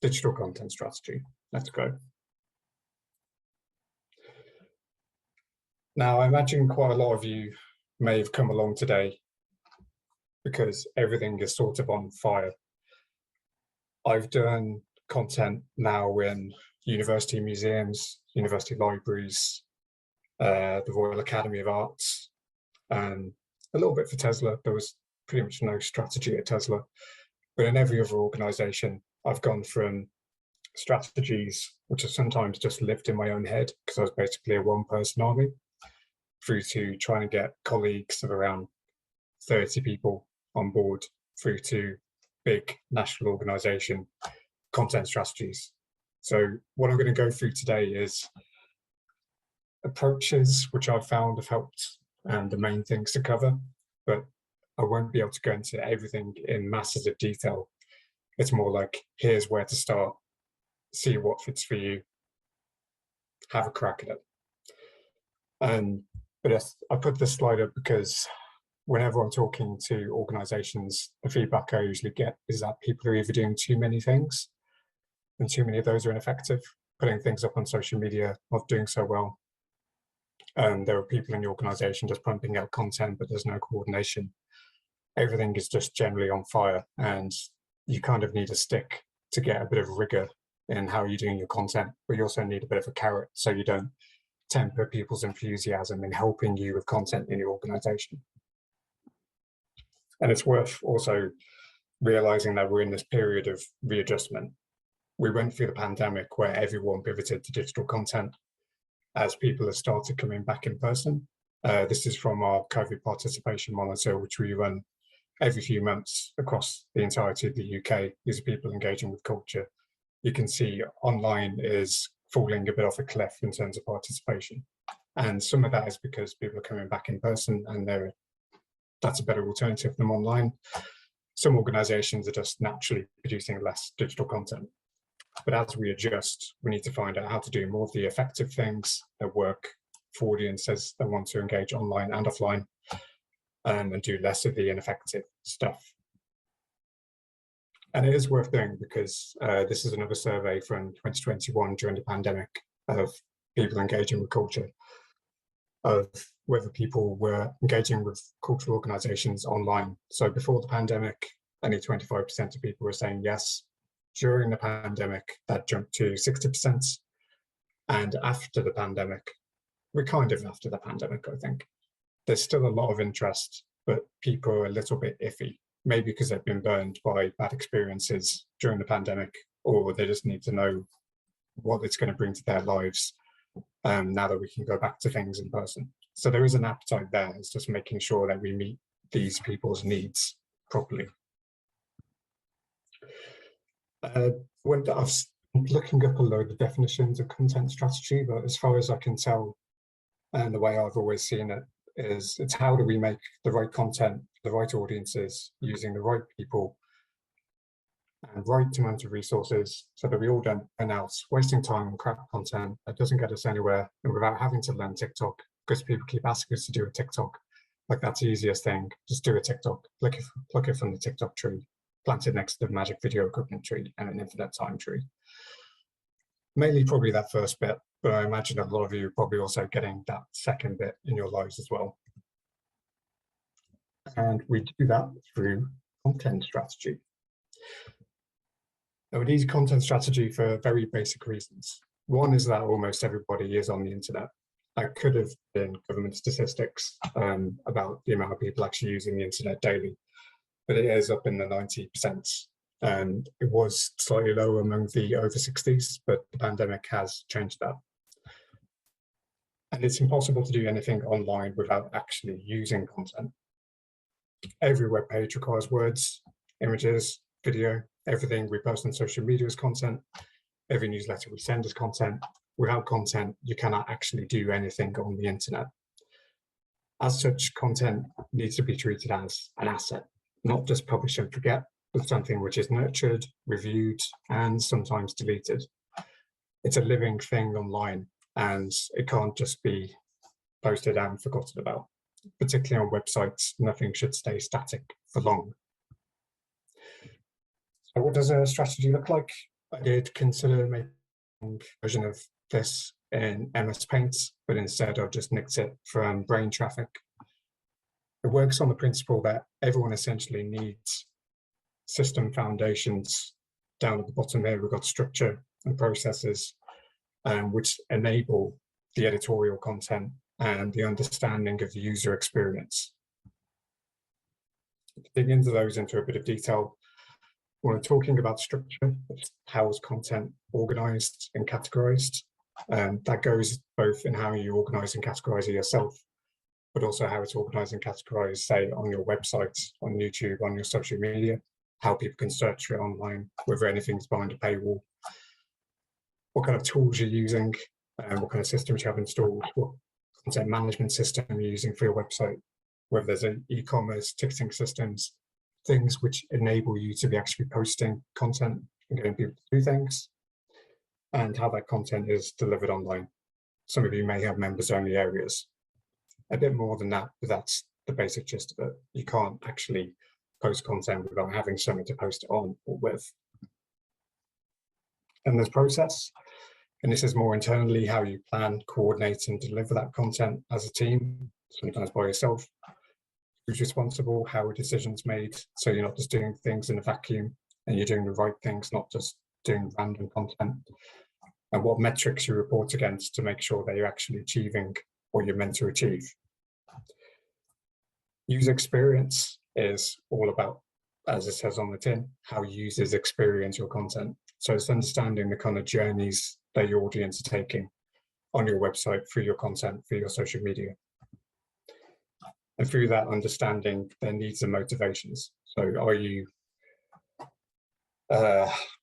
digital content strategy. Let's go. Now, I imagine quite a lot of you may have come along today because everything is sort of on fire. I've done content now in university museums, university libraries, the Royal Academy of Arts, and a little bit for Tesla. There was pretty much no strategy at Tesla, but in every other organization, I've gone from strategies, which have sometimes just lived in my own head because I was basically a one-person army, through to trying to get colleagues of around 30 people on board, through to big national organization content strategies. So what I'm going to go through today is approaches which I've found have helped and the main things to cover, but I won't be able to go into everything in masses of detail. It's more like, here's where to start, see what fits for you, have a crack at it. But I put this slide up because whenever I'm talking to organizations, the feedback I usually get is that people are either doing too many things, and too many of those are ineffective, putting things up on social media, not doing so well. There are people in the organization just pumping out content, but there's no coordination. Everything is just generally on fire, and you kind of need a stick to get a bit of rigor in how you're doing your content, but you also need a bit of a carrot so you don't temper people's enthusiasm in helping you with content in your organization. And it's worth also realizing that we're in this period of readjustment. We went through the pandemic where everyone pivoted to digital content as people have started coming back in person. This is from our COVID participation monitor, which we run every few months across the entirety of the UK. These are people engaging with culture. You can see online is falling a bit off a cliff in terms of participation. And some of that is because people are coming back in person and that's a better alternative than online. Some organizations are just naturally producing less digital content. But as we adjust, we need to find out how to do more of the effective things that work for audiences that want to engage online and offline, and do less of the ineffective stuff. And it is worth doing because this is another survey from 2021 during the pandemic of people engaging with culture, of whether people were engaging with cultural organizations online. So before the pandemic, only 25% of people were saying yes. During the pandemic, that jumped to 60%. And after the pandemic, we're kind of after the pandemic, I think. There's still a lot of interest, but people are a little bit iffy, maybe because they've been burned by bad experiences during the pandemic, or they just need to know what it's going to bring to their lives now that we can go back to things in person. So there is an appetite there. It's just making sure that we meet these people's needs properly. When I was looking up a load of definitions of content strategy, but as far as I can tell, and the way I've always seen it, is it's how do we make the right content, the right audiences, using the right people and right amount of resources so that we all don't end out wasting time on crap content that doesn't get us anywhere, and without having to learn TikTok, because people keep asking us to do a TikTok. Like, that's the easiest thing, just do a TikTok, pluck it from the TikTok tree, plant it next to the magic video equipment tree and an infinite time tree. Mainly probably that first bit, but I imagine a lot of you are probably also getting that second bit in your lives as well. And we do that through content strategy. Now, we need content strategy for very basic reasons. One is that almost everybody is on the internet. That could have been government statistics about the amount of people actually using the internet daily, but it is up in the 90%. And it was slightly lower among the over 60s, but the pandemic has changed that. And it's impossible to do anything online without actually using content. Every web page requires words, images, video. Everything we post on social media is content. Every newsletter we send is content. Without content, you cannot actually do anything on the internet. As such, content needs to be treated as an asset, not just publish and forget, but something which is nurtured, reviewed, and sometimes deleted. It's a living thing online, and it can't just be posted and forgotten about. Particularly on websites, nothing should stay static for long. So what does a strategy look like? I did consider making a version of this in MS Paint, but instead I've just nicked it from Brain Traffic. It works on the principle that everyone essentially needs system foundations. Down at the bottom there, we've got structure and processes, which enable the editorial content and the understanding of the user experience. To dig into those into a bit of detail, when we're talking about structure, how is content organized and categorized? That goes both in how you organize and categorize it yourself, but also how it's organized and categorized, say, on your website, on YouTube, on your social media, how people can search for it online, whether anything's behind a paywall, what kind of tools you're using, what kind of systems you have installed, what content management system you're using for your website, whether there's an e-commerce ticketing systems, things which enable you to be actually posting content and getting people to do things, and how that content is delivered online. Some of you may have members only areas. A bit more than that, but that's the basic gist of it. You can't actually post content without having something to post it on or with. And there's process, and this is more internally how you plan, coordinate, and deliver that content as a team, sometimes by yourself. Who's responsible, how are decisions made, so you're not just doing things in a vacuum and you're doing the right things, not just doing random content, and what metrics you report against to make sure that you're actually achieving what you're meant to achieve. User experience is all about, as it says on the tin, how users experience your content. So it's understanding the kind of journeys that your audience are taking on your website, through your content, through your social media. And through that, understanding their needs and motivations. So are you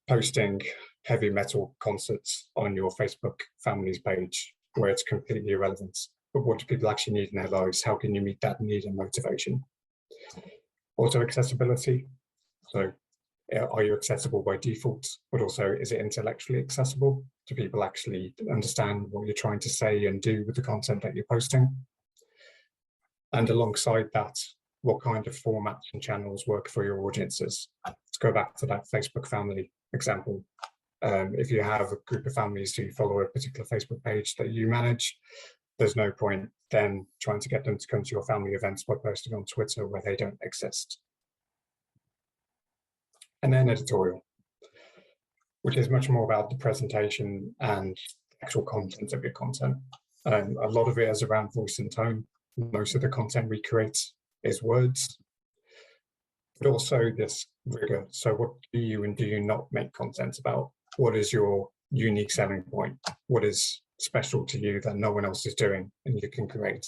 posting heavy metal concerts on your Facebook families page where it's completely irrelevant? But what do people actually need in their lives? How can you meet that need and motivation? Also accessibility. So are you accessible by default, but also is it intellectually accessible? Do people actually understand what you're trying to say and do with the content that you're posting? And alongside that, what kind of formats and channels work for your audiences? Let's go back to that Facebook family example. If you have a group of families who follow a particular Facebook page that you manage, there's no point then trying to get them to come to your family events by posting on Twitter where they don't exist. And then editorial, which is much more about the presentation and actual content of your content. A lot of it is around voice and tone. Most of the content we create is words, but also this rigor. So what do you and do you not make content about? What is your unique selling point? What is special to you that no one else is doing and you can create?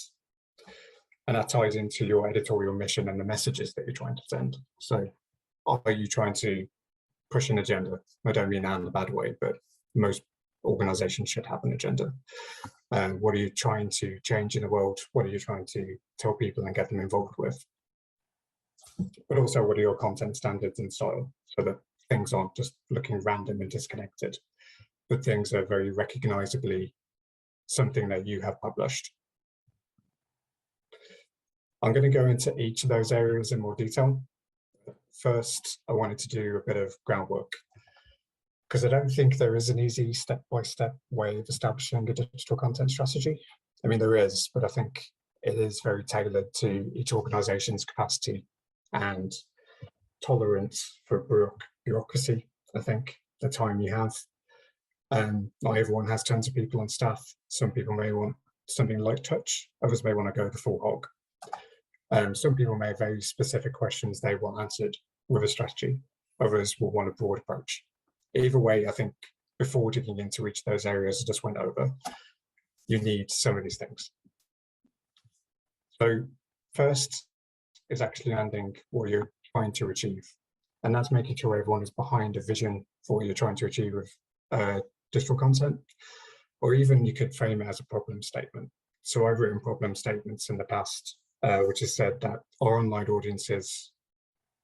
And that ties into your editorial mission and the messages that you're trying to send. So are you trying to push an agenda? I don't mean that in a bad way, but most organizations should have an agenda. What are you trying to change in the world? What are you trying to tell people and get them involved with? But also, what are your content standards and style, so that things aren't just looking random and disconnected, but things are very recognizably something that you have published. I'm going to go into each of those areas in more detail. First, I wanted to do a bit of groundwork, because I don't think there is an easy step-by-step way of establishing a digital content strategy. I mean, there is, but I think it is very tailored to each organization's capacity and tolerance for bureaucracy, I think, the time you have. Not everyone has tons of people on staff. Some people may want something light touch, others may want to go the full hog. Some people may have very specific questions they want answered with a strategy, others will want a broad approach. Either way, I think before digging into each of those areas I just went over, you need some of these things. So first is actually landing what you're trying to achieve. And that's making sure everyone is behind a vision for what you're trying to achieve with digital content. Or even you could frame it as a problem statement. So I've written problem statements in the past, which has said that our online audiences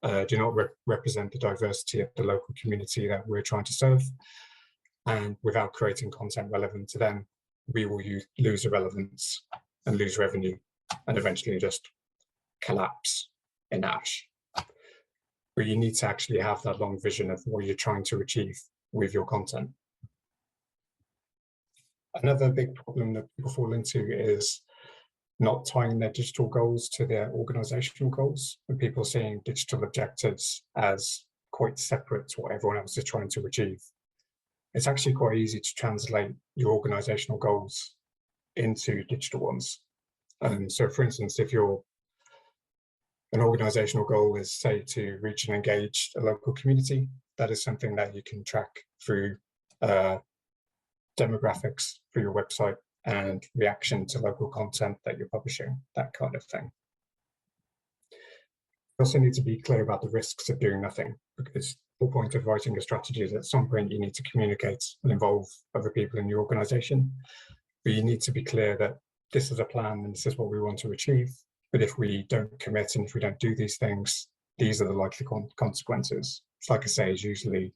do not represent the diversity of the local community that we're trying to serve. And without creating content relevant to them, we will lose relevance and lose revenue and eventually just collapse in ash. But you need to actually have that long vision of what you're trying to achieve with your content. Another big problem that people fall into is not tying their digital goals to their organizational goals, and people seeing digital objectives as quite separate to what everyone else is trying to achieve. It's actually quite easy to translate your organizational goals into digital ones. So for instance, if an organizational goal is, say, to reach and engage a local community, that is something that you can track through demographics for your website and reaction to local content that you're publishing, that kind of thing. You also need to be clear about the risks of doing nothing, because the whole point of writing a strategy is at some point you need to communicate and involve other people in your organization. But you need to be clear that this is a plan and this is what we want to achieve. But if we don't commit and if we don't do these things, these are the likely consequences. Which, like I say, is usually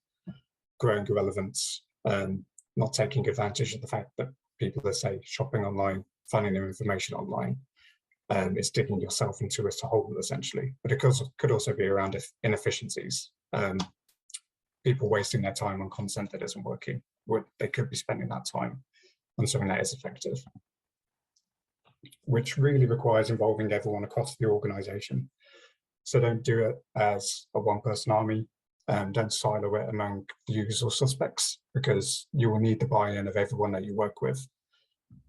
growing irrelevance, not taking advantage of the fact that people are, say, shopping online, finding their information online. It's digging yourself into a hole, essentially. But it could also be around inefficiencies. People wasting their time on content that isn't working. They could be spending that time on something that is effective, which really requires involving everyone across the organization. So don't do it as a one-person army. Don't silo it among the usual suspects, because you will need the buy-in of everyone that you work with.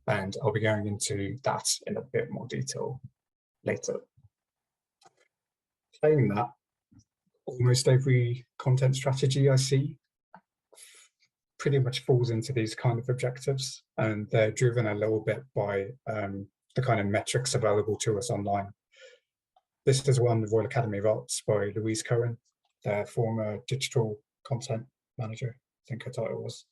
And I'll be going into that in a bit more detail later. Saying that, almost every content strategy I see pretty much falls into these kind of objectives, and they're driven a little bit by the kind of metrics available to us online. This is one, the Royal Academy of Arts by Louise Cohen, their former digital content manager, I think her title was.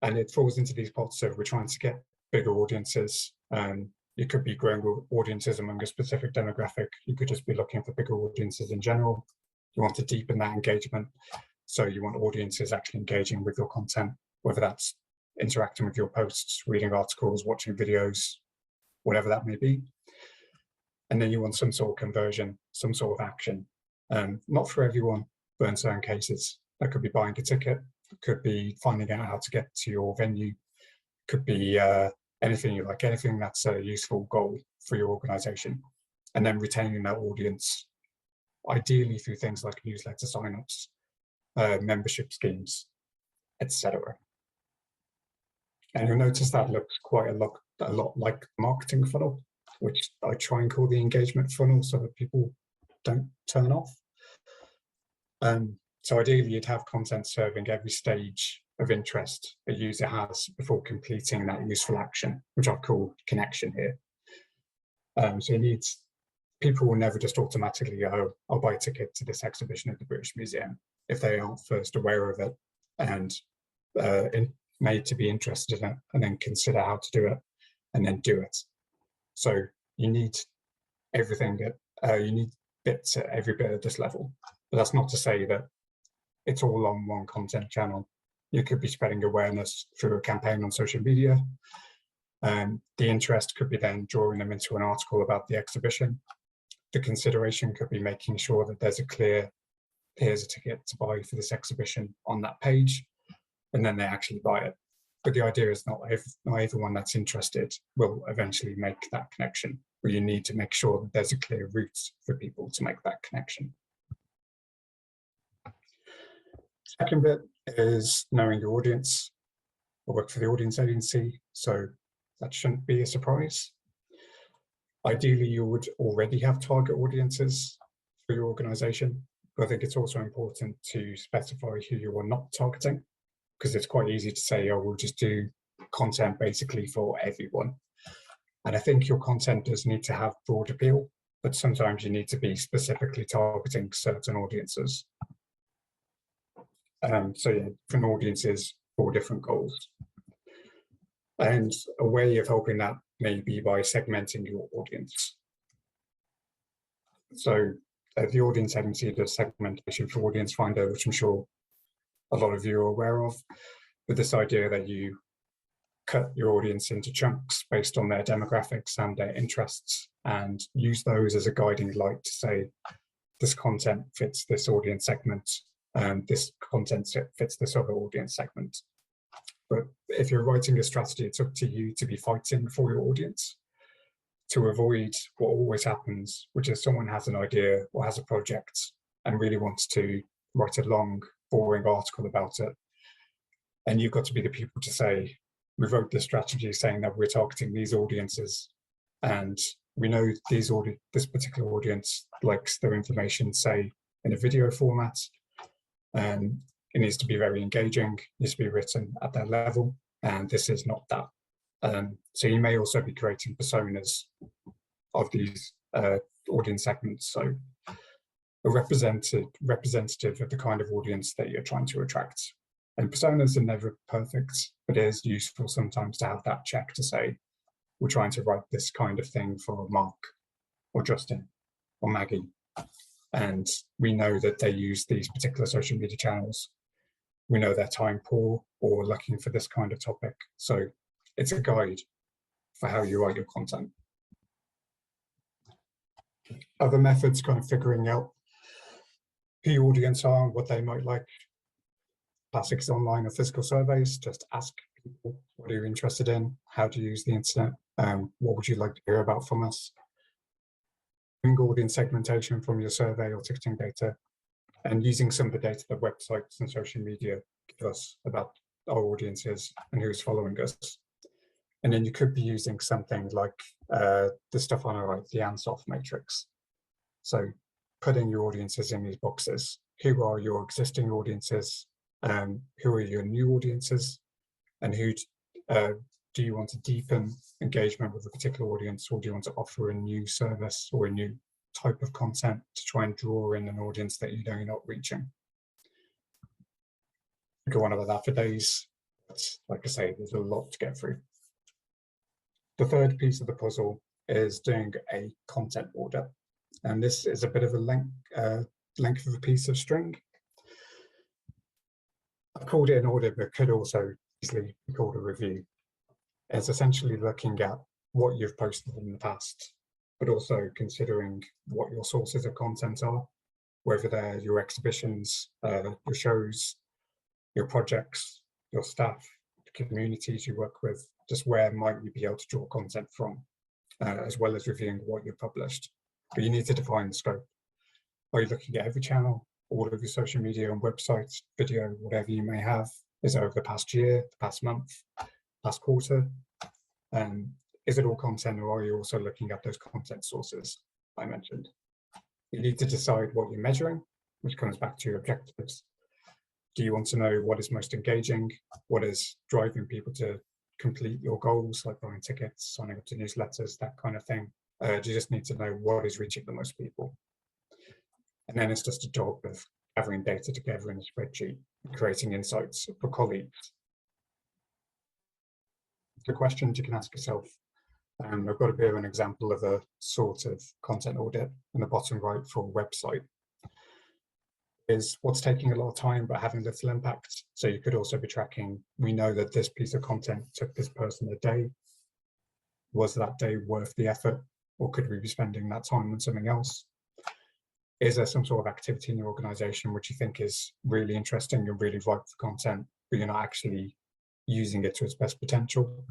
And it falls into these pots of, we're trying to get bigger audiences. You could be growing audiences among a specific demographic. You could just be looking for bigger audiences in general. You want to deepen that engagement. So you want audiences actually engaging with your content, whether that's interacting with your posts, reading articles, watching videos, whatever that may be. And then you want some sort of conversion, some sort of action. Not for everyone, but in certain cases. That could be buying a ticket, could be finding out how to get to your venue, could be anything you like, anything that's a useful goal for your organization. And then retaining that audience, ideally through things like newsletter signups, membership schemes, etc. And you'll notice that looks quite a lot like the marketing funnel, which I try and call the engagement funnel so that people don't turn off. So ideally, you'd have content serving every stage of interest a user has before completing that useful action, which I've called connection here. So you need, people will never just automatically go, I'll buy a ticket to this exhibition at the British Museum, if they aren't first aware of it and made to be interested in it, and then consider how to do it, and then do it. So you need everything you need bits at every bit of this level. But that's not to say that it's all on one content channel. You could be spreading awareness through a campaign on social media. The interest could be then drawing them into an article about the exhibition. The consideration could be making sure that there's a clear, here's a ticket to buy for this exhibition on that page, and then they actually buy it. But the idea is not everyone that's interested will eventually make that connection, but you need to make sure that there's a clear route for people to make that connection. Second bit is knowing your audience. I work for the audience agency, so that shouldn't be a surprise. Ideally, you would already have target audiences for your organization, but I think it's also important to specify who you are not targeting, because it's quite easy to say, oh, we'll just do content basically for everyone. And I think your content does need to have broad appeal, but sometimes you need to be specifically targeting certain audiences. So yeah, different audiences for different goals. And a way of helping that may be by segmenting your audience. So the audience agency does segmentation for Audience Finder, which I'm sure a lot of you are aware of, with this idea that you cut your audience into chunks based on their demographics and their interests, and use those as a guiding light to say, this content fits this audience segment, this content fits this other audience segment. But if you're writing a strategy, it's up to you to be fighting for your audience to avoid what always happens, which is someone has an idea or has a project and really wants to write a long, boring article about it. And you've got to be the people to say, we wrote this strategy saying that we're targeting these audiences, and we know this particular audience likes their information, say, in a video format, and it needs to be very engaging, needs to be written at their level, and this is not that. So you may also be creating personas of these audience segments, so a representative of the kind of audience that you're trying to attract. And personas are never perfect, but it is useful sometimes to have that check to say, we're trying to write this kind of thing for Mark or Justin or Maggie. And we know that they use these particular social media channels. We know they're time poor or looking for this kind of topic. So it's a guide for how you write your content. Other methods, kind of figuring out who your audience are and what they might like. Classics online or physical surveys, just ask people, what are you interested in? How do you use the internet? What would you like to hear about from us? Bring audience segmentation from your survey or ticketing data, and using some of the data that websites and social media give us about our audiences and who's following us. And then you could be using something like the stuff on our right, the Ansoff matrix. So putting your audiences in these boxes. Who are your existing audiences? Who are your new audiences? And who do you want to deepen engagement with a particular audience, or do you want to offer a new service or a new type of content to try and draw in an audience that you know you're not reaching? I could go on about that for days, but like I say, there's a lot to get through. The third piece of the puzzle is doing a content audit. And this is a bit of a length of a piece of string. I've called it an audit, but could also easily be called a review. It's essentially looking at what you've posted in the past, but also considering what your sources of content are, whether they're your exhibitions, your shows, your projects, your staff, the communities you work with, just where might you be able to draw content from, as well as reviewing what you've published. But you need to define the scope. Are you looking at every channel, all of your social media and websites, video, whatever you may have? Is it over the past year, the past month, past quarter? Is it all content, or are you also looking at those content sources I mentioned? You need to decide what you're measuring, which comes back to your objectives. Do you want to know what is most engaging? What is driving people to complete your goals, like buying tickets, signing up to newsletters, that kind of thing? Do you just need to know what is reaching the most people? And then it's just a job of gathering data together in a spreadsheet, creating insights for colleagues. The questions you can ask yourself. I've got a bit of an example of a sort of content audit in the bottom right for a website. Is what's taking a lot of time but having little impact. So you could also be tracking, we know that this piece of content took this person a day. Was that day worth the effort, or could we be spending that time on something else? Is there some sort of activity in your organization which you think is really interesting and really ripe for content, but you're not actually using it to its best potential?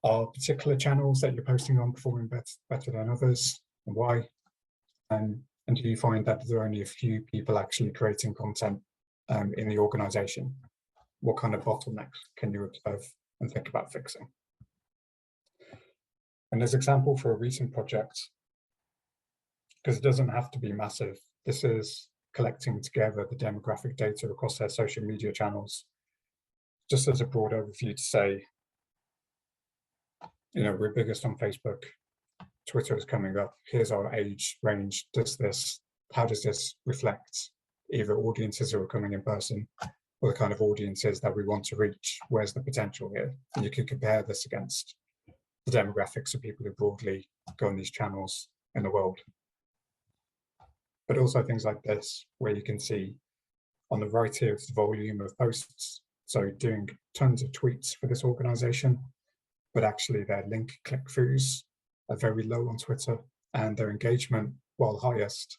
Are particular channels that you're posting on performing better than others, and why? And do you find that there are only a few people actually creating content in the organization? What kind of bottlenecks can you observe and think about fixing? And as an example for a recent project, because it doesn't have to be massive, this is collecting together the demographic data across their social media channels, just as a broad overview to say, you know, we're biggest on Facebook, Twitter is coming up, here's our age range, how does this reflect either audiences who are coming in person or the kind of audiences that we want to reach? Where's the potential here? And you can compare this against the demographics of people who broadly go on these channels in the world. But also things like this, where you can see on the right here, it's the volume of posts. So doing tons of tweets for this organization, but actually their link click-throughs are very low on Twitter, and their engagement, while highest,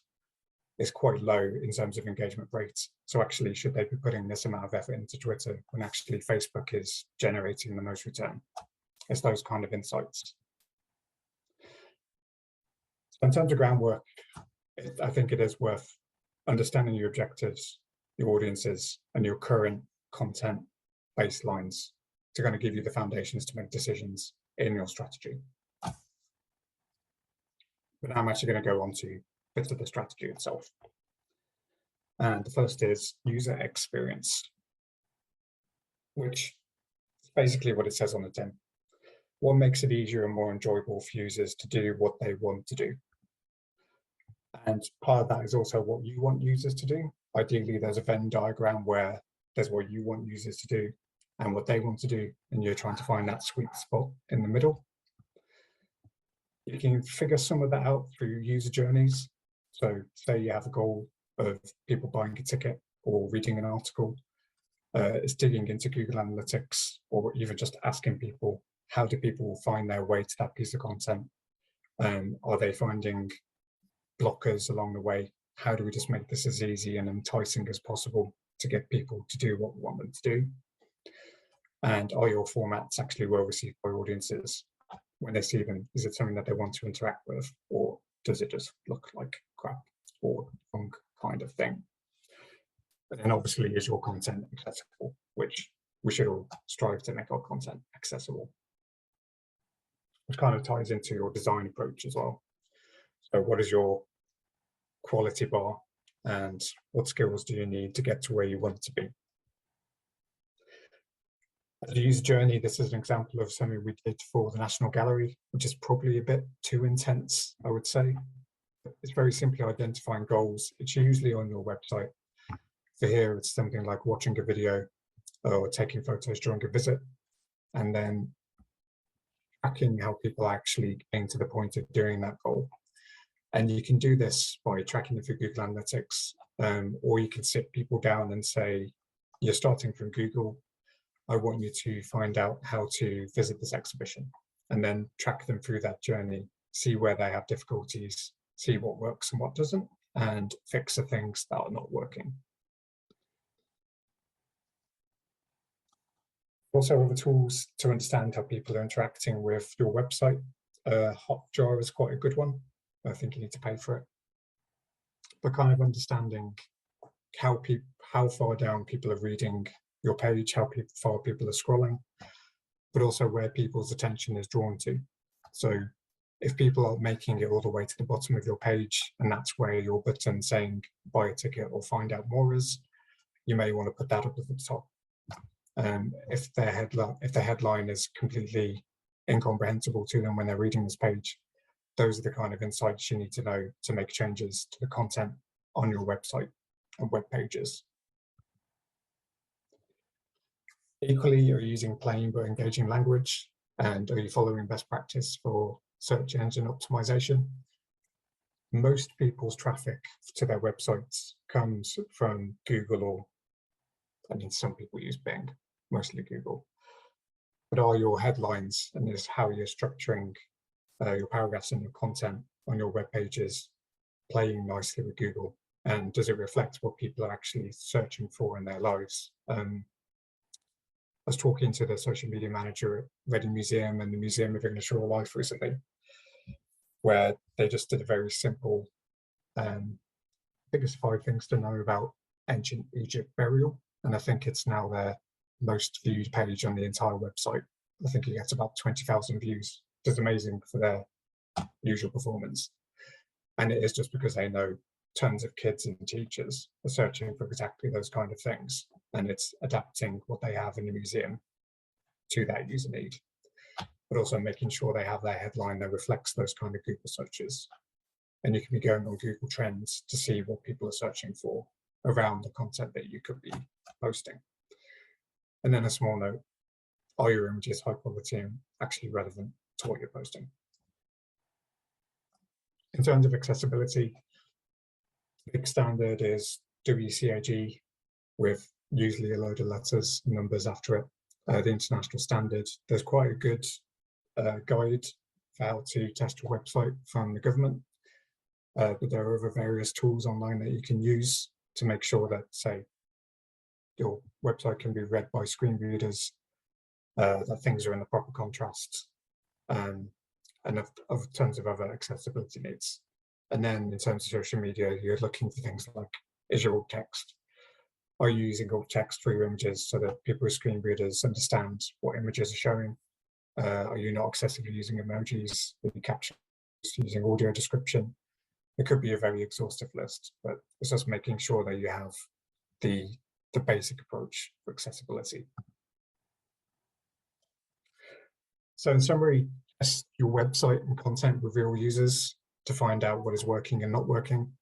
is quite low in terms of engagement rates. So actually, should they be putting this amount of effort into Twitter when actually Facebook is generating the most return? It's those kind of insights. So in terms of groundwork, I think it is worth understanding your objectives, your audiences, and your current content baselines to kind of give you the foundations to make decisions in your strategy. But now I'm actually going to go on to bits of the strategy itself. And the first is user experience, which is basically what it says on the tin. What makes it easier and more enjoyable for users to do what they want to do? And part of that is also what you want users to do. Ideally, there's a Venn diagram where there's what you want users to do and what they want to do, and you're trying to find that sweet spot in the middle. You can figure some of that out through user journeys. So say you have a goal of people buying a ticket or reading an article, it's digging into Google Analytics, or even just asking people, how do people find their way to that piece of content? Are they finding blockers along the way? How do we just make this as easy and enticing as possible to get people to do what we want them to do? And are your formats actually well received by audiences when they see them? Is it something that they want to interact with, or does it just look like crap or wrong kind of thing? And then obviously, is your content accessible, which we should all strive to make our content accessible, which kind of ties into your design approach as well. So what is your quality bar, and what skills do you need to get to where you want to be? As a user journey, this is an example of something we did for the National Gallery, which is probably a bit too intense, I would say. It's very simply identifying goals. It's usually on your website. For here, it's something like watching a video or taking photos during a visit, and then tracking how people actually getting to the point of doing that goal. And you can do this by tracking it through Google Analytics, or you can sit people down and say, you're starting from Google, I want you to find out how to visit this exhibition, and then track them through that journey, see where they have difficulties, see what works and what doesn't, and fix the things that are not working. Also, other tools to understand how people are interacting with your website. Hotjar is quite a good one. I think you need to pay for it. But kind of understanding how far down people are reading your page, how far people are scrolling, but also where people's attention is drawn to. So if people are making it all the way to the bottom of your page, and that's where your button saying buy a ticket or find out more is, you may want to put that up at the top. If their headline is completely incomprehensible to them when they're reading this page, those are the kind of insights you need to know to make changes to the content on your website and web pages. Equally, are you using plain but engaging language? And are you following best practice for search engine optimization? Most people's traffic to their websites comes from Google, or I mean, some people use Bing, mostly Google. But are your headlines, and is how you're structuring your paragraphs and your content on your web pages playing nicely with Google? And does it reflect what people are actually searching for in their lives? I was talking to the social media manager at Reading Museum and the Museum of English Oral Life recently, where they just did a very simple, biggest 5 things to know about ancient Egypt burial. And I think it's now their most viewed page on the entire website. I think it gets about 20,000 views, which is amazing for their usual performance. And it is just because they know tons of kids and teachers are searching for exactly those kind of things, and it's adapting what they have in the museum to that user need, but also making sure they have their headline that reflects those kind of Google searches. And you can be going on Google Trends to see what people are searching for around the content that you could be posting. And then a small note, are your images high quality and actually relevant to what you're posting? In terms of accessibility, the big standard is WCAG, with usually a load of letters and numbers after it. The international standard, there's quite a good guide for how to test your website from the government. but there are other various tools online that you can use to make sure that, say, your website can be read by screen readers, that things are in the proper contrast, and of tons of other accessibility needs. And then in terms of social media, you're looking for things like, is your alt text? Are you using alt text for your images so that people with screen readers understand what images are showing? Are you not excessively using emojis? Are you captions using audio description? It could be a very exhaustive list, but it's just making sure that you have the basic approach for accessibility. So in summary, test your website and content with real users to find out what is working and not working.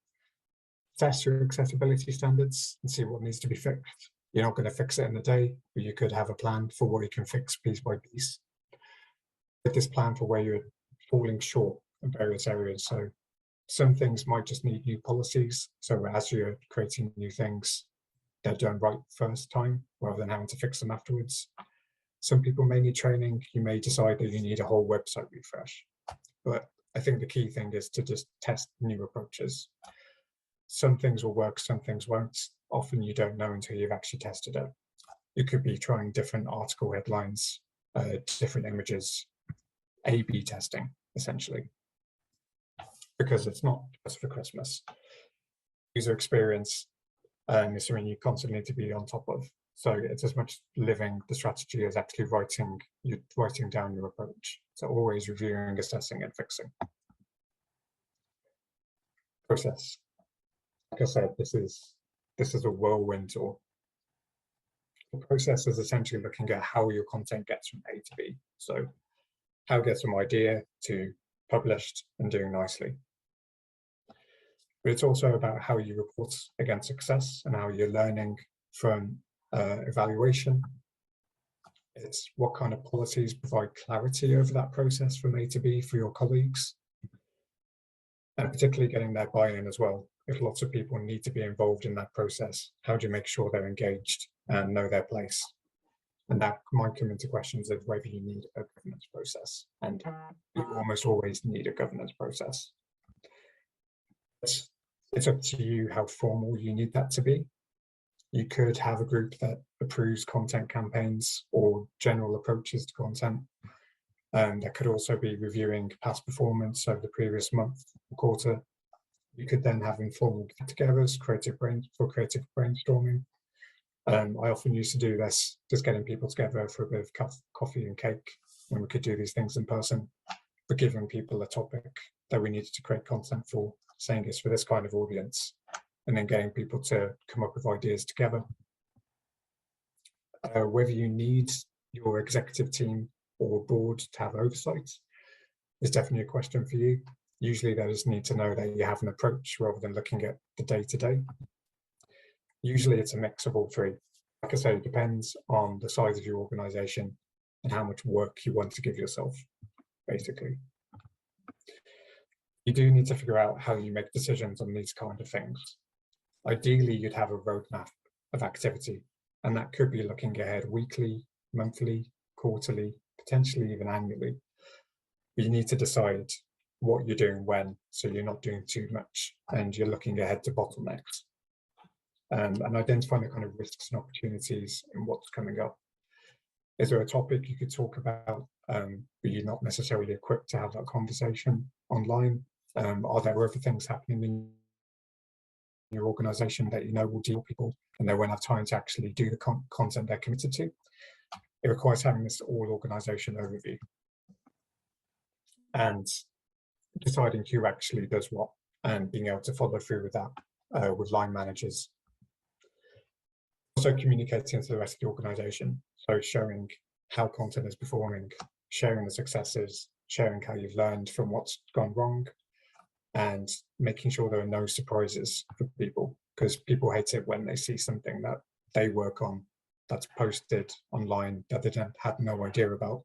Test your accessibility standards and see what needs to be fixed. You're not going to fix it in a day, but you could have a plan for what you can fix piece by piece. With this plan for where you're falling short in various areas. So some things might just need new policies. So as you're creating new things, they're done right first time rather than having to fix them afterwards. Some people may need training. You may decide that you need a whole website refresh. But I think the key thing is to just test new approaches. Some things will work, some things won't. Often you don't know until you've actually tested it. You could be trying different article headlines, different images, A/B testing, essentially. Because it's not just for Christmas. User experience is something you constantly need to be on top of. So it's as much living the strategy as actually writing down your approach. So always reviewing, assessing, and fixing. Process. Like I said, this is a whirlwind tour. The process is essentially looking at how your content gets from A to B. So how it gets from idea to published and doing nicely. But it's also about how you report against success and how you're learning from evaluation. It's what kind of policies provide clarity over that process from A to B for your colleagues. And particularly getting their buy-in as well. If lots of people need to be involved in that process, how do you make sure they're engaged and know their place? And that might come into questions of whether you need a governance process. And you almost always need a governance process. It's up to you how formal you need that to be. You could have a group that approves content campaigns or general approaches to content. That could also be reviewing past performance over the previous month or quarter. You could then have informal get-togethers, creative brainstorming. I often used to do this, just getting people together for a bit of coffee and cake when we could do these things in person, but giving people a topic that we needed to create content for, saying it's for this kind of audience, and then getting people to come up with ideas together. Whether you need your executive team or board to have oversight is definitely a question for you. Usually they just need to know that you have an approach rather than looking at the day-to-day. Usually it's a mix of all three. Like I say, it depends on the size of your organization and how much work you want to give yourself, basically. You do need to figure out how you make decisions on these kind of things. Ideally, you'd have a roadmap of activity, and that could be looking ahead weekly, monthly, quarterly, potentially even annually. But you need to decide what you're doing when, so you're not doing too much and you're looking ahead to bottlenecks. And identifying the kind of risks and opportunities in what's coming up. Is there a topic you could talk about, but you're not necessarily equipped to have that conversation online? Are there other things happening in your organization that you know will deal with people and they won't have time to actually do the content they're committed to? It requires having this all-organization overview and deciding who actually does what and being able to follow through with that with line managers. Also communicating to the rest of the organization, so showing how content is performing, sharing the successes, sharing how you've learned from what's gone wrong, and making sure there are no surprises for people, because people hate it when they see something that they work on that's posted online that they had no idea about.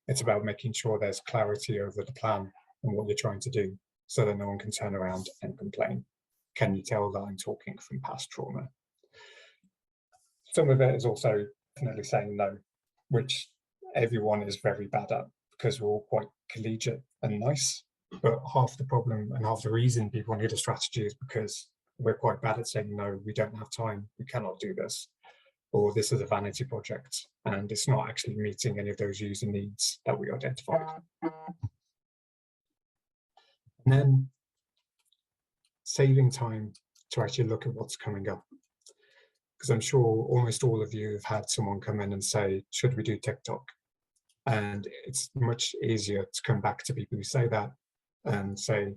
It's about making sure there's clarity over the plan and what you're trying to do so that no one can turn around and complain. Can you tell that I'm talking from past trauma? Some of it is also definitely saying no, which everyone is very bad at because we're all quite collegiate and nice. But half the problem and half the reason people need a strategy is because we're quite bad at saying, no, we don't have time, we cannot do this, or this is a vanity project, and it's not actually meeting any of those user needs that we identified. And then saving time to actually look at what's coming up. Because I'm sure almost all of you have had someone come in and say, should we do TikTok? And it's much easier to come back to people who say that and say,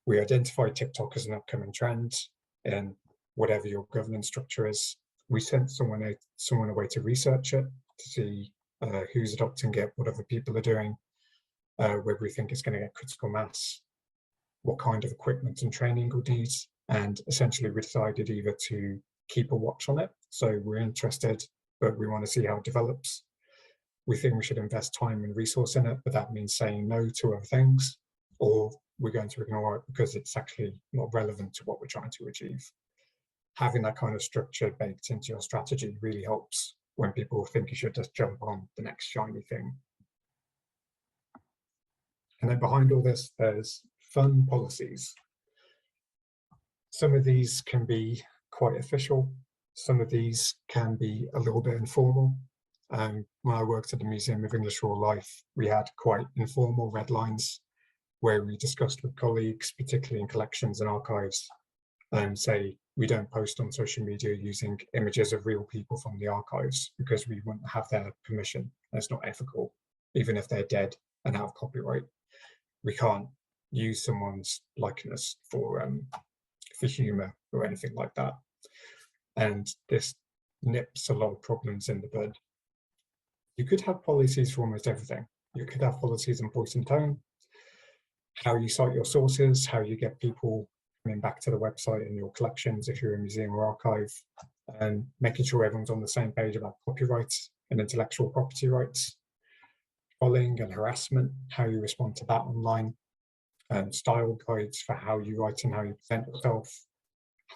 we identify TikTok as an upcoming trend, and whatever your governance structure is, we send someone away to research it, to see who's adopting it, what other people are doing, whether we think it's going to get critical mass, what kind of equipment and training we'll need, and essentially we decided either to keep a watch on it, so we're interested, but we want to see how it develops. We think we should invest time and resource in it, but that means saying no to other things, or we're going to ignore it because it's actually not relevant to what we're trying to achieve. Having that kind of structure baked into your strategy really helps when people think you should just jump on the next shiny thing. And then behind all this, there's fun policies. Some of these can be quite official. Some of these can be a little bit informal. When I worked at the Museum of English Royal Life, we had quite informal red lines where we discussed with colleagues, particularly in collections and archives, say we don't post on social media using images of real people from the archives because we wouldn't have their permission. That's not ethical, even if they're dead and out of copyright. We can't use someone's likeness for humor or anything like that. And this nips a lot of problems in the bud. You could have policies for almost everything. You could have policies on voice and tone, how you cite your sources, how you get people coming back to the website and your collections if you're a museum or archive, and making sure everyone's on the same page about copyright and intellectual property rights, bullying and harassment, how you respond to that online, and style guides for how you write and how you present yourself,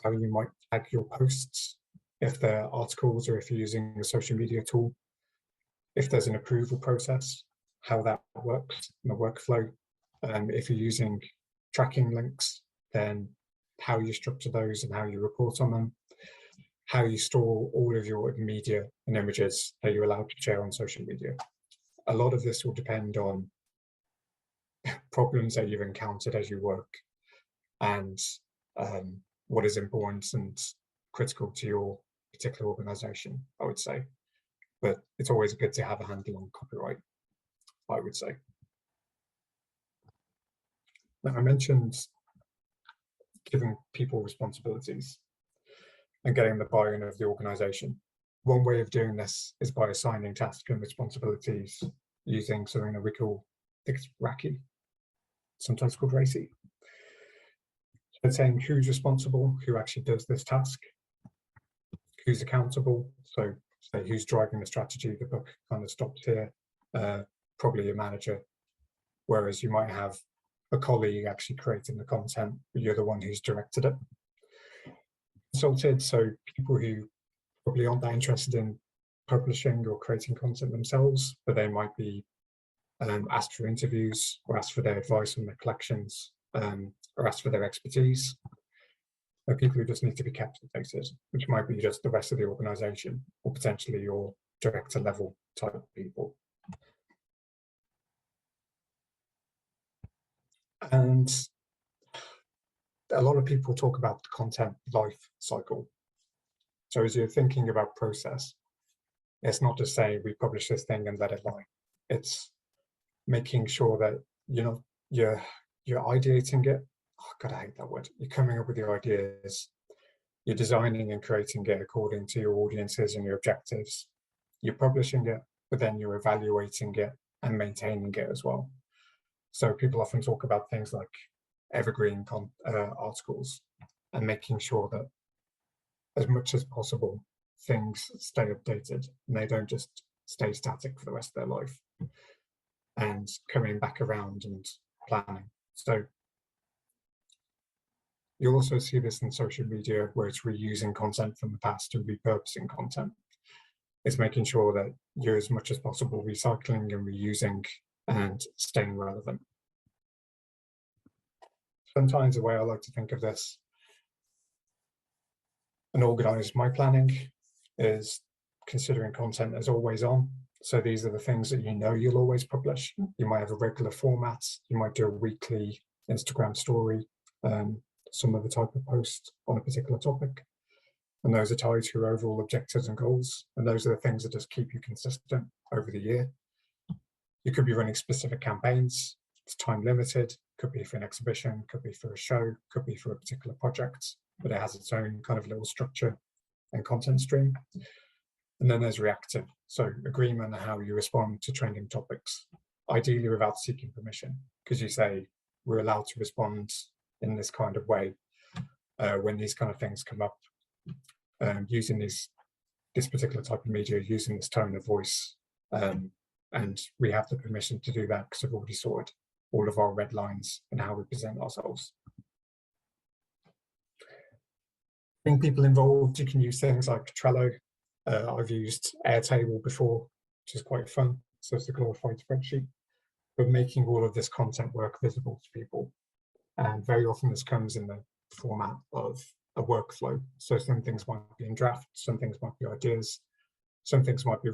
how you might tag your posts if they're articles or if you're using a social media tool, if there's an approval process, how that works in the workflow. If you're using tracking links, then how you structure those and how you report on them, how you store all of your media and images that you're allowed to share on social media. A lot of this will depend on problems that you've encountered as you work and what is important and critical to your particular organization, I would say. But it's always good to have a handle on copyright, I would say. Now, I mentioned giving people responsibilities and getting the buy-in of the organization. One way of doing this is by assigning tasks and responsibilities using something that we call, I think it's RACI, sometimes called RACI. So saying who's responsible, who actually does this task, who's accountable, so say who's driving the strategy. The book kind of stops here, probably a manager, whereas you might have a colleague actually creating the content, but you're the one who's directed it. Consulted, so people who probably aren't that interested in publishing or creating content themselves, but they might be asked for interviews or asked for their advice on their collections, or asked for their expertise. Or people who just need to be kept updated, which might be just the rest of the organization or potentially your director level type people. And a lot of people talk about the content life cycle. So as you're thinking about process, it's not just saying we publish this thing and let it lie. It's making sure that you're ideating it. Oh God, I hate that word. You're coming up with the ideas. You're designing and creating it according to your audiences and your objectives. You're publishing it, but then you're evaluating it and maintaining it as well. So people often talk about things like evergreen articles and making sure that as much as possible, things stay updated and they don't just stay static for the rest of their life, and coming back around and planning. So you also see this in social media where it's reusing content from the past and repurposing content. It's making sure that you're as much as possible recycling and reusing and staying relevant. Sometimes the way I like to think of this and organize my planning is considering content as always on. So these are the things that you know you'll always publish. You might have a regular format, you might do a weekly Instagram story, some other type of post on a particular topic. And those are tied to your overall objectives and goals. And those are the things that just keep you consistent over the year. You could be running specific campaigns, it's time limited, could be for an exhibition, could be for a show, could be for a particular project, but it has its own kind of little structure and content stream. And then there's reactive, so agreement on how you respond to trending topics, ideally without seeking permission, because you say we're allowed to respond in this kind of way when these kind of things come up, using this particular type of media, using this tone of voice, and we have the permission to do that because I've already sorted all of our red lines and how we present ourselves. Bring people involved, you can use things like Trello. I've used Airtable before, which is quite fun. So it's a glorified spreadsheet, but making all of this content work visible to people. And very often this comes in the format of a workflow. So some things might be in draft, some things might be ideas, some things might be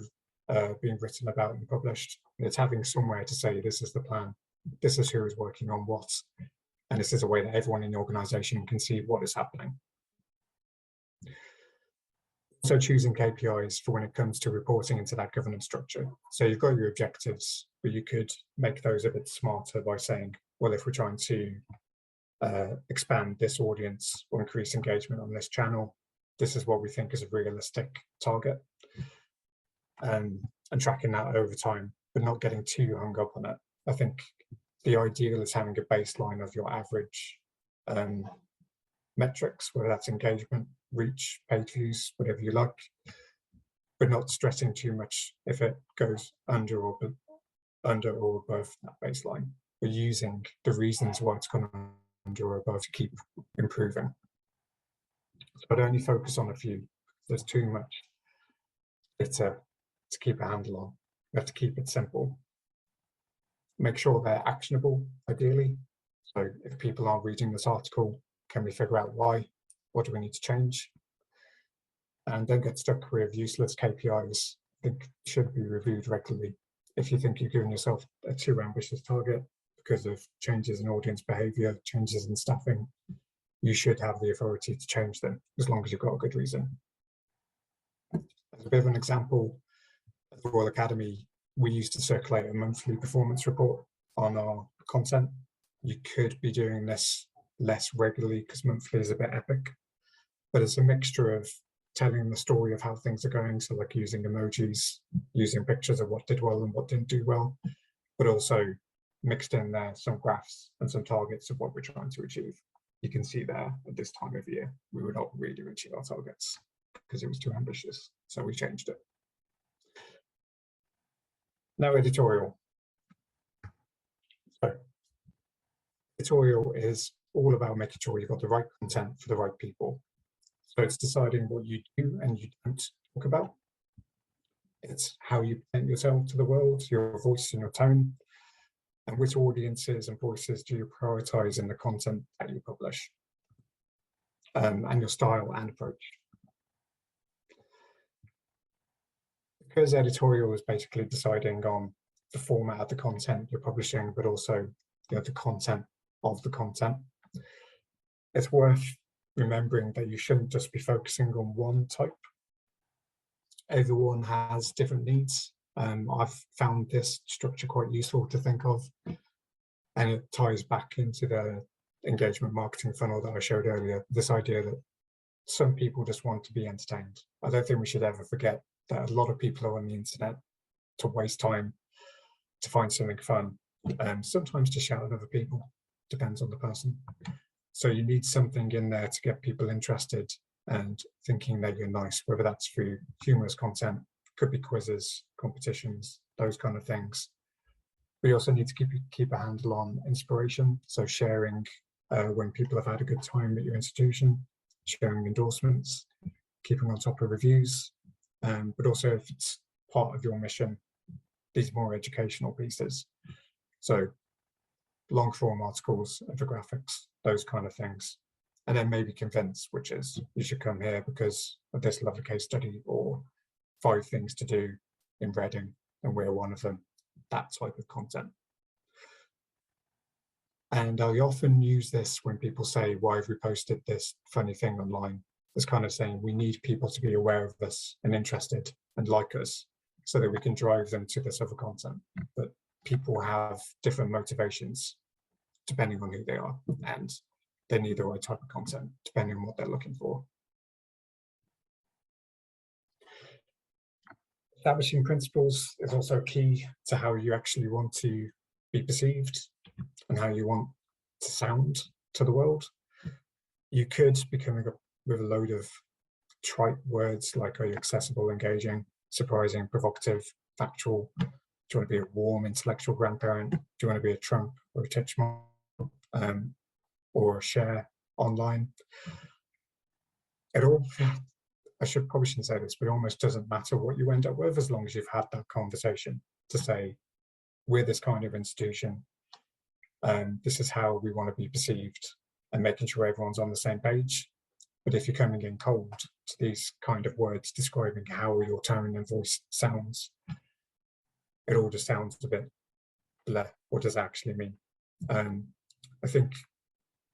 being written about and published. And it's having somewhere to say, this is the plan, this is who is working on what, and this is a way that everyone in the organization can see what is happening. So choosing KPIs for when it comes to reporting into that governance structure. So you've got your objectives, but you could make those a bit smarter by saying, well, if we're trying to expand this audience or increase engagement on this channel, this is what we think is a realistic target. And tracking that over time, but not getting too hung up on it. I think the ideal is having a baseline of your average metrics, whether that's engagement, reach, page views, whatever you like, but not stressing too much if it goes under or above that baseline. We're using the reasons why it's gone under or above to keep improving. But only focus on a few. There's too much to keep a handle on. You have to keep it simple. Make sure they're actionable, ideally. So if people are reading this article, can we figure out why? What do we need to change? And don't get stuck with useless KPIs. I think should be reviewed regularly. If you think you're giving yourself a too ambitious target because of changes in audience behavior, changes in staffing, you should have the authority to change them as long as you've got a good reason. As a bit of an example, at the Royal Academy, we used to circulate a monthly performance report on our content. You could be doing this less regularly because monthly is a bit epic, but it's a mixture of telling the story of how things are going, so like using emojis, using pictures of what did well and what didn't do well, but also mixed in there some graphs and some targets of what we're trying to achieve. You can see there at this time of year, we were not really reaching our targets because it was too ambitious, so we changed it. Now editorial. So editorial is all about making sure you've got the right content for the right people. So it's deciding what you do and you don't talk about. It's how you present yourself to the world, your voice and your tone, and which audiences and voices do you prioritize in the content that you publish, and your style and approach. Because editorial is basically deciding on the format of the content you're publishing, but also the content of the content, it's worth remembering that you shouldn't just be focusing on one type. Everyone has different needs. I've found this structure quite useful to think of, and it ties back into the engagement marketing funnel that I showed earlier, this idea that some people just want to be entertained. I don't think we should ever forget that a lot of people are on the internet to waste time, to find something fun, sometimes to shout at other people, depends on the person. So you need something in there to get people interested and thinking that you're nice, whether that's through humorous content, could be quizzes, competitions, those kind of things. We also need to keep a handle on inspiration, so sharing when people have had a good time at your institution, sharing endorsements, keeping on top of reviews, but also if it's part of your mission, these more educational pieces. So long form articles, infographics, those kind of things. And then maybe convince, which is you should come here because of this lovely case study, or 5 things to do in Reading and we're one of them, that type of content. And I often use this when people say, why have we posted this funny thing online? As kind of saying we need people to be aware of us and interested and like us so that we can drive them to this other content. But people have different motivations depending on who they are, and they need the right type of content depending on what they're looking for. Establishing principles is also key to how you actually want to be perceived and how you want to sound to the world. You could be coming up with a load of trite words like, are you accessible, engaging, surprising, provocative, factual? Do you want to be a warm intellectual grandparent? Do you want to be a Trump or a Titchmark, or a share online? It all, I probably shouldn't say this, but it almost doesn't matter what you end up with as long as you've had that conversation to say, we're this kind of institution, this is how we want to be perceived, and making sure everyone's on the same page. But if you're coming in cold to these kind of words describing how your tone and voice sounds, it all just sounds a bit bleh. What does that actually mean? I think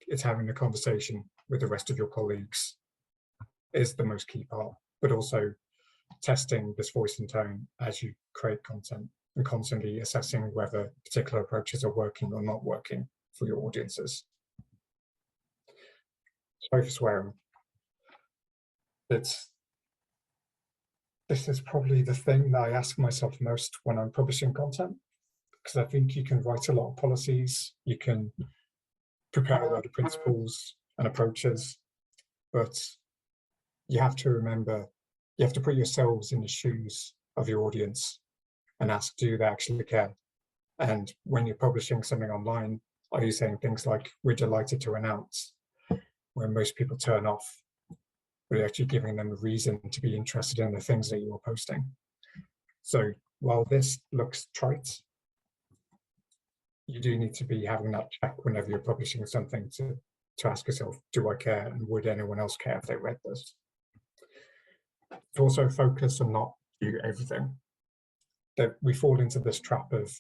it's having a conversation with the rest of your colleagues is the most key part, but also testing this voice and tone as you create content and constantly assessing whether particular approaches are working or not working for your audiences. Sorry for swearing. This is probably the thing that I ask myself most when I'm publishing content, because I think you can write a lot of policies, you can prepare a lot of principles and approaches, but you have to remember, you have to put yourselves in the shoes of your audience and ask, do they actually care? And when you're publishing something online, are you saying things like, we're delighted to announce, where most people turn off, but you're actually giving them a reason to be interested in the things that you're posting? So while this looks trite, you do need to be having that check whenever you're publishing something to ask yourself, do I care? And would anyone else care if they read this? To also focus and not do everything. That we fall into this trap of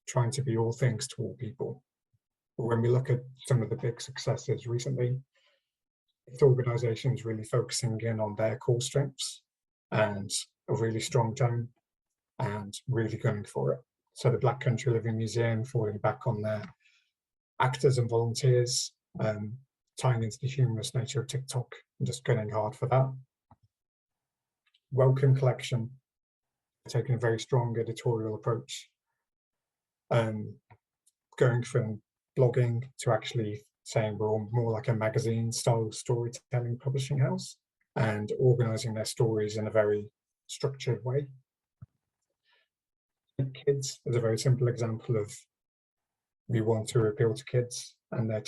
trying to be all things to all people. But when we look at some of the big successes recently, it's organizations really focusing in on their core strengths and a really strong tone and really going for it. So the Black Country Living Museum falling back on their actors and volunteers, tying into the humorous nature of TikTok and just going hard for that. Welcome Collection, taking a very strong editorial approach, going from blogging to actually saying we're more like a magazine style storytelling publishing house and organizing their stories in a very structured way. Kids is a very simple example of, we want to appeal to kids and their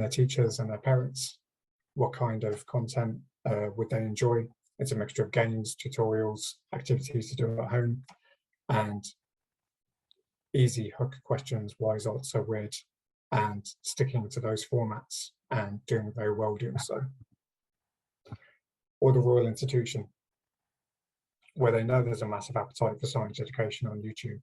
teachers and their parents. What kind of content would they enjoy? It's a mixture of games, tutorials, activities to do at home, and easy hook questions, why is art so weird? And sticking to those formats and doing very well doing so. Or the Royal Institution, where they know there's a massive appetite for science education on YouTube.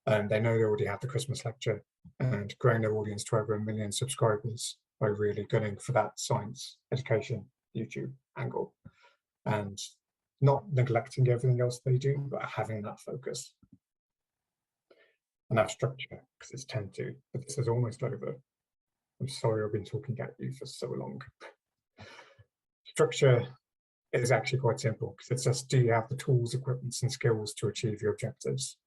And they know they already have the Christmas lecture and growing their audience to over 1 million subscribers by really gunning for that science education YouTube angle. And not neglecting everything else they do, but having that focus and that structure, because it's 10-2, but this is almost over. I'm sorry I've been talking at you for so long. Structure is actually quite simple, because it's just, do you have the tools, equipment, and skills to achieve your objectives?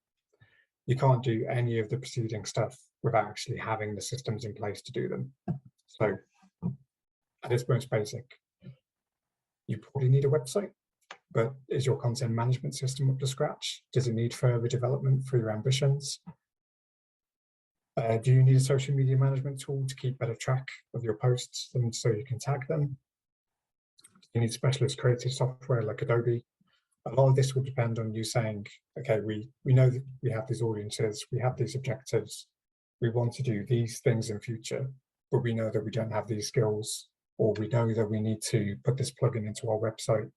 You can't do any of the preceding stuff without actually having the systems in place to do them. So at its most basic, you probably need a website, but is your content management system up to scratch? Does it need further development for your ambitions? Do you need a social media management tool to keep better track of your posts and so you can tag them? You need specialist creative software like Adobe. A lot of this will depend on you saying, okay, we know that we have these audiences, we have these objectives, we want to do these things in future. but we know that we don't have these skills, or we know that we need to put this plugin into our website.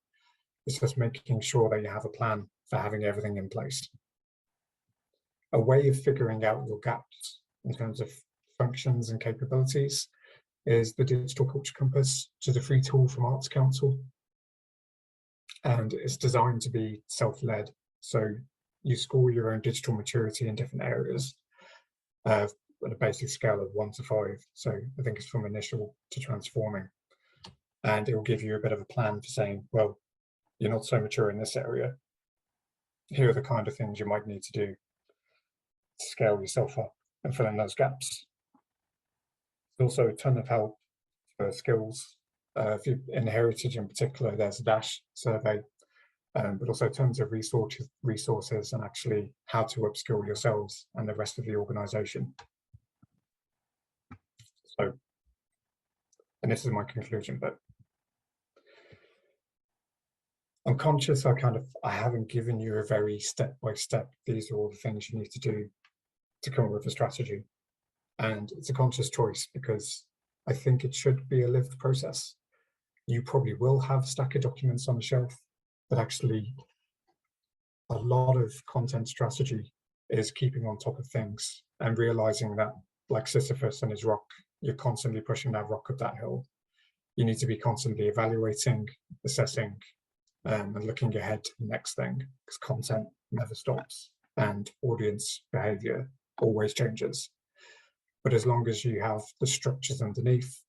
It's just making sure that you have a plan for having everything in place. A way of figuring out your gaps in terms of functions and capabilities is the Digital Culture Compass, which is a free tool from Arts Council. And it's designed to be self-led. So you score your own digital maturity in different areas at a basic scale of 1 to 5. So I think it's from initial to transforming. And it will give you a bit of a plan for saying, well, you're not so mature in this area. Here are the kind of things you might need to do to scale yourself up and fill in those gaps. There's also a ton of help for skills. If you're in heritage in particular, there's a DASH survey, but also tons of resources and actually how to upskill yourselves and the rest of the organization. So, and this is my conclusion, but I'm conscious I haven't given you a very step-by-step, these are all the things you need to do to come up with a strategy. And it's a conscious choice because I think it should be a lived process. You probably will have a stack of documents on the shelf, but actually a lot of content strategy is keeping on top of things and realizing that, like Sisyphus and his rock, you're constantly pushing that rock up that hill. You need to be constantly evaluating, assessing, and looking ahead to the next thing, because content never stops and audience behavior always changes. But as long as you have the structures underneath,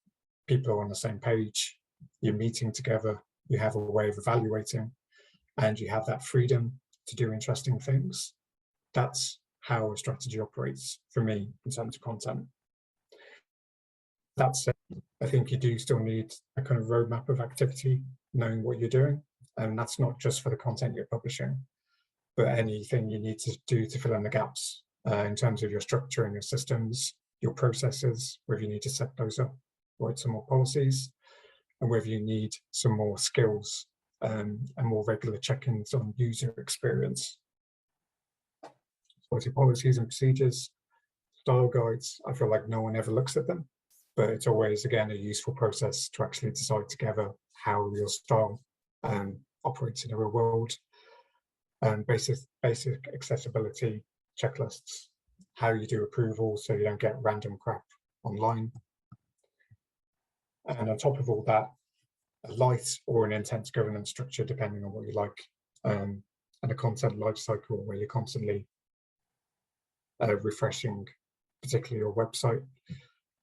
people are on the same page, you're meeting together, you have a way of evaluating, and you have that freedom to do interesting things, that's how a strategy operates for me in terms of content. That said, I think you do still need a kind of roadmap of activity, knowing what you're doing. And that's not just for the content you're publishing, but anything you need to do to fill in the gaps in terms of your structure and your systems, your processes, whether you need to set those up, write some more policies, and whether you need some more skills and more regular check-ins on user experience. So policies and procedures, style guides, I feel like no one ever looks at them, but it's always, again, a useful process to actually decide together how your style operates in the real world. Basic accessibility checklists, how you do approval so you don't get random crap online. And on top of all that, a light or an intense governance structure, depending on what you like, and a content lifecycle where you're constantly refreshing, particularly your website,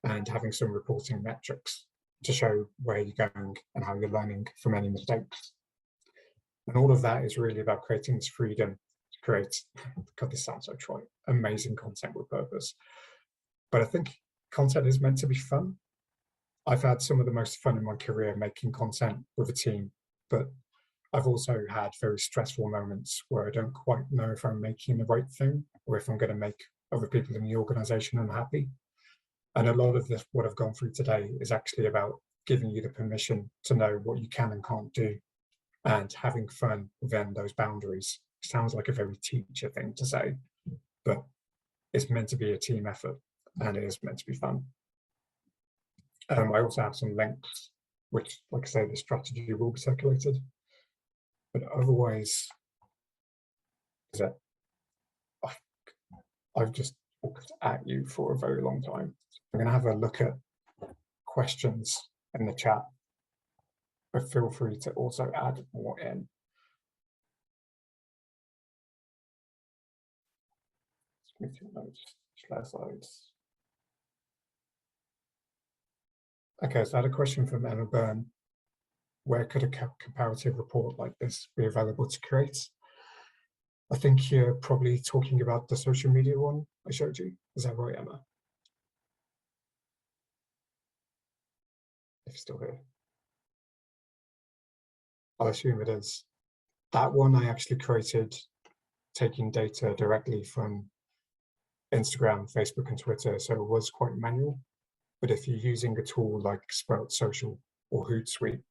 and having some reporting metrics to show where you're going and how you're learning from any mistakes. And all of that is really about creating this freedom to create, God, this sounds so trite, amazing content with purpose. But I think content is meant to be fun. I've had some of the most fun in my career making content with a team, but I've also had very stressful moments where I don't quite know if I'm making the right thing or if I'm going to make other people in the organization unhappy. And a lot of this, what I've gone through today, is actually about giving you the permission to know what you can and can't do and having fun within those boundaries. It sounds like a very teacher thing to say, but it's meant to be a team effort and it is meant to be fun. I also have some links, which, like I say, the strategy will be circulated, but otherwise, I've just talked at you for a very long time. I'm going to have a look at questions in the chat, but feel free to also add more in. Meeting notes, share slides. Okay, so I had a question from Emma Byrne. Where could a comparative report like this be available to create? I think you're probably talking about the social media one I showed you. Is that right, Emma? If you're still here. I'll assume it is. That one I actually created taking data directly from Instagram, Facebook, and Twitter, so it was quite manual. But if you're using a tool like Sprout Social or Hootsuite,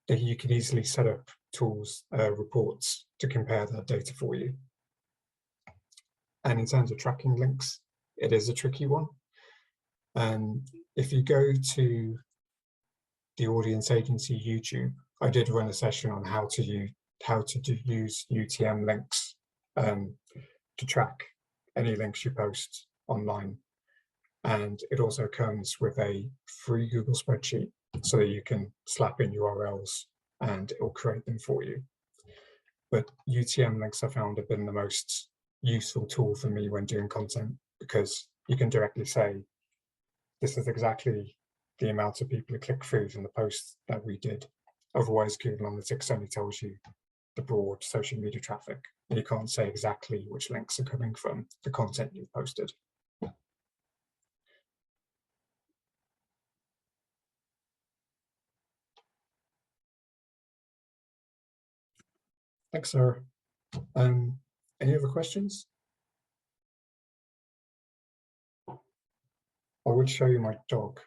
then you can easily set up tools, reports to compare that data for you. And in terms of tracking links, it is a tricky one. If you go to the audience agency YouTube, I did run a session on how to use UTM links to track any links you post online. And it also comes with a free Google spreadsheet so that you can slap in URLs and it will create them for you. But UTM links I found have been the most useful tool for me when doing content, because you can directly say, this is exactly the amount of people who click through from the post that we did. Otherwise, Google Analytics only tells you the broad social media traffic, and you can't say exactly which links are coming from the content you've posted. Thanks, Sarah. Any other questions? I would show you my dog,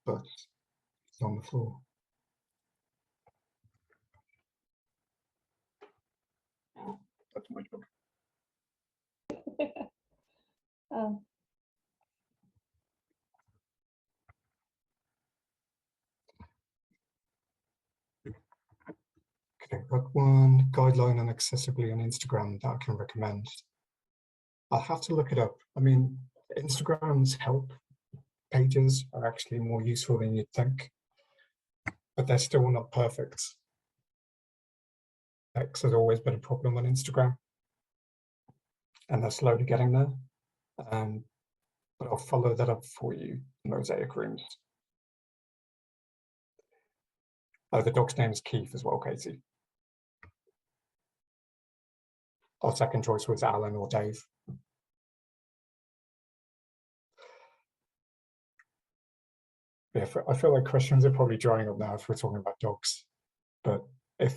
but it's on the floor. That's my dog. Oh. Okay, got one guideline on accessibility on Instagram that I can recommend. I'll have to look it up. I mean, Instagram's help pages are actually more useful than you'd think, but they're still not perfect. X has always been a problem on Instagram, and they're slowly getting there. But I'll follow that up for you, Mosaic Rooms. The dog's name is Keith as well, Katie. Our second choice was Alan or Dave. Yeah, I feel like questions are probably drying up now if we're talking about dogs. But if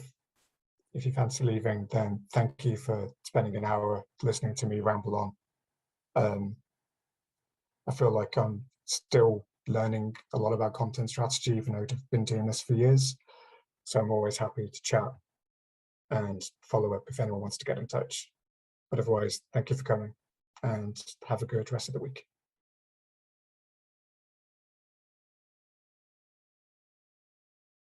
you fancy leaving, then thank you for spending an hour listening to me ramble on. I feel like I'm still learning a lot about content strategy, even though I've been doing this for years. So I'm always happy to chat and follow up if anyone wants to get in touch. But otherwise, thank you for coming and have a good rest of the week.